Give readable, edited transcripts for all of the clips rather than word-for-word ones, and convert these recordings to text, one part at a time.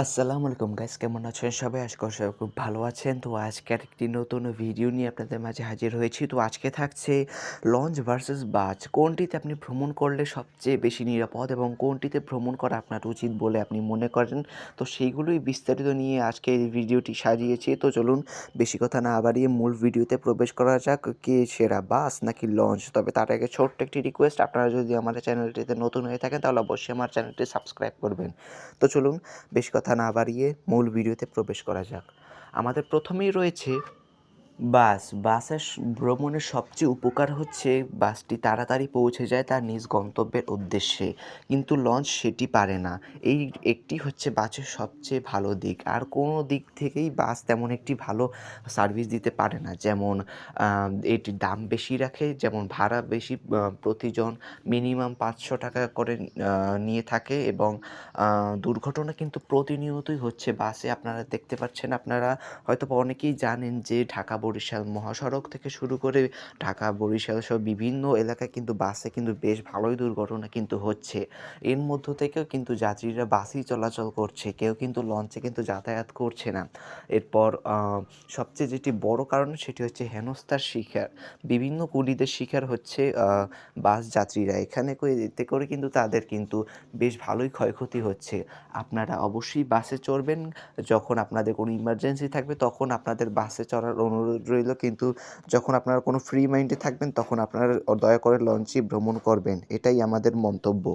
আসসালামু আলাইকুম গাইস, কেমন আছেন সবাই? আশা করি সবাই খুব ভালো আছেন। তো আজকে আরেকটি নতুন ভিডিও নিয়ে আপনাদের মাঝে হাজির হয়েছি। তো আজকে থাকছে লঞ্চ ভার্সেস বাস। কোনটিতে আপনি ভ্রমণ করলে সবচেয়ে বেশি নিরাপদ এবং কোনটিতে ভ্রমণ করা আপনার উচিত বলে আপনি মনে করেন? তো সেইগুলোই বিস্তারিত নিয়ে আজকে এই ভিডিওটি সাজিয়েছি। তো চলুন বেশি কথা না বাড়িয়ে মূল ভিডিওতে প্রবেশ করা যাক। কে সেরা, বাস নাকি লঞ্চ? তবে তার আগে ছোট্ট একটি রিকোয়েস্ট, আপনারা যদি আমার চ্যানেলটিতে নতুন হয়ে থাকেন তাহলে অবশ্যই আমার চ্যানেলটি সাবস্ক্রাইব করবেন। তো চলুন বেশি কথা না বাড়িয়ে মূল ভিডিওতে প্রবেশ করা যাক। আমাদের প্রথমেই রয়েছে বাসের ভ্রমণের সবচেয়ে উপকার হচ্ছে বাসটি তাড়াতাড়ি পৌঁছে যায় তার নিজ গন্তব্যের উদ্দেশ্যে। কিন্তু লঞ্চ সেটি পারে না। এই একটি হচ্ছে বাসের সবচেয়ে ভালো দিক। আর কোনো দিক থেকেই বাস তেমন একটি ভালো সার্ভিস দিতে পারে না। যেমন এটির দাম বেশি রাখে, যেমন ভাড়া বেশি, প্রতিজন মিনিমাম ৳৫০০ করে নিয়ে থাকে এবং দুর্ঘটনা কিন্তু প্রতিনিয়তই হচ্ছে বাসে। আপনারা দেখতে পাচ্ছেন, আপনারা হয়তোবা অনেকেই জানেন যে ঢাকা-বরিশাল মহাসড়ক থেকে শুরু করে ঢাকা-বরিশাল সহ বিভিন্ন এলাকায় কিন্তু বাসে কিন্তু বেশ ভালোই দুর্ঘটনা কিন্তু হচ্ছে। এর মধ্য থেকেও কিন্তু যাত্রীরা বাসেই চলাচল করছে। কেউ কিন্তু লঞ্চে কিন্তু যাতায়াত করছে না। এরপর সবচেয়ে যেটি বড় কারণ সেটি হচ্ছে হেনস্থার শিকার। বিভিন্ন কুলিদের শিকার হচ্ছে বাস যাত্রীরা। এতে করে কিন্তু তাদের কিন্তু বেশ ভালোই ক্ষয়ক্ষতি হচ্ছে। আপনারা অবশ্যই বাসে চড়বেন। যখন আপনাদের কোনো ইমার্জেন্সি থাকবে তখন আপনাদের বাসে চড়ার অনুরোধ রইল। কিন্তু যখন আপনারা কোনো ফ্রি মাইন্ডে থাকবেন তখন আপনারা দয়া করে লঞ্চেই ভ্রমণ করবেন। এটাই আমাদের মন্তব্য।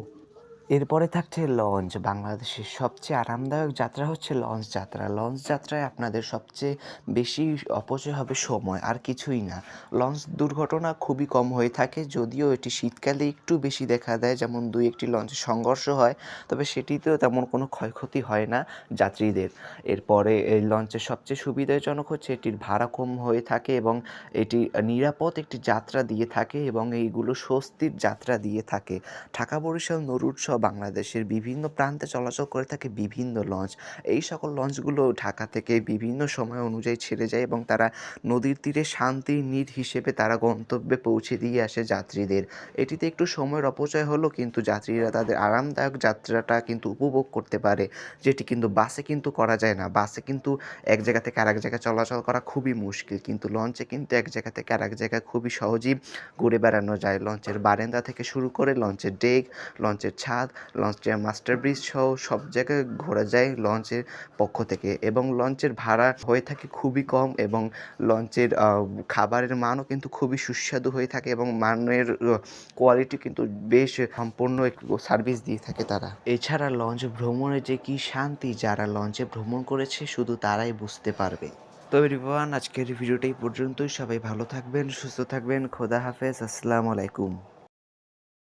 এরপরে থাকছে লঞ্চ। বাংলাদেশের সবচেয়ে আরামদায়ক যাত্রা হচ্ছে লঞ্চ যাত্রা। লঞ্চ যাত্রায় আপনাদের সবচেয়ে বেশি অপচয় হবে সময়, আর কিছুই না। লঞ্চ দুর্ঘটনা খুবই কম হয়ে থাকে, যদিও এটি শীতকালে একটু বেশি দেখা দেয়, যেমন ২-১টি লঞ্চে সংঘর্ষ হয়। তবে সেটিতেও তেমন কোনো ক্ষয়ক্ষতি হয় না যাত্রীদের। এরপরে এই লঞ্চের সবচেয়ে সুবিধাজনক হচ্ছে এটির ভাড়া কম হয়ে থাকে এবং এটি নিরাপদ একটি যাত্রা দিয়ে থাকে এবং এইগুলো স্বস্তির যাত্রা দিয়ে থাকে। ঢাকা-বরিশাল নরুট সহ বাংলাদেশের বিভিন্ন প্রান্তে চলাচল করে থাকে বিভিন্ন লঞ্চ। এই সকল লঞ্চগুলো ঢাকা থেকে বিভিন্ন সময় অনুযায়ী ছেড়ে যায় এবং তারা নদীর তীরে শান্তির নীড় হিসেবে তারা গন্তব্যে পৌঁছে দিয়ে আসে যাত্রীদের। এটিতে একটু সময়ের অপচয় হলো, কিন্তু যাত্রীরা তাদের আরামদায়ক যাত্রাটা কিন্তু উপভোগ করতে পারে, যেটি কিন্তু বাসে কিন্তু করা যায় না। বাসে কিন্তু এক জায়গা থেকে আরেক জায়গায় চলাচল করা খুবই মুশকিল। কিন্তু লঞ্চে কিন্তু এক জায়গা থেকে আরেক জায়গায় খুবই সহজেই ঘুরে বেড়ানো যায়। লঞ্চের বারান্দা থেকে শুরু করে লঞ্চের ডেক, লঞ্চের ছাদ, লঞ্চের মাস্টার ব্রিজ সহ সব জায়গায় ঘোরা যায় লঞ্চের পক্ষ থেকে এবং লঞ্চের ভাড়া হয়ে থাকে খুবই কম এবং লঞ্চের খাবারের মানও কিন্তু খুবই সুস্বাদু হয়ে থাকে এবং মানের কোয়ালিটি কিন্তু বেশ সম্পন্ন সার্ভিস দিয়ে থাকে তারা। এছাড়া লঞ্চ ভ্রমণে যে কী শান্তি, যারা লঞ্চে ভ্রমণ করেছে শুধু তারাই বুঝতে পারবে। তো এভরিওয়ান, আজকের ভিডিওটা এই পর্যন্তই। সবাই ভালো থাকবেন, সুস্থ থাকবেন। খোদা হাফেজ। আসসালামু আলাইকুম।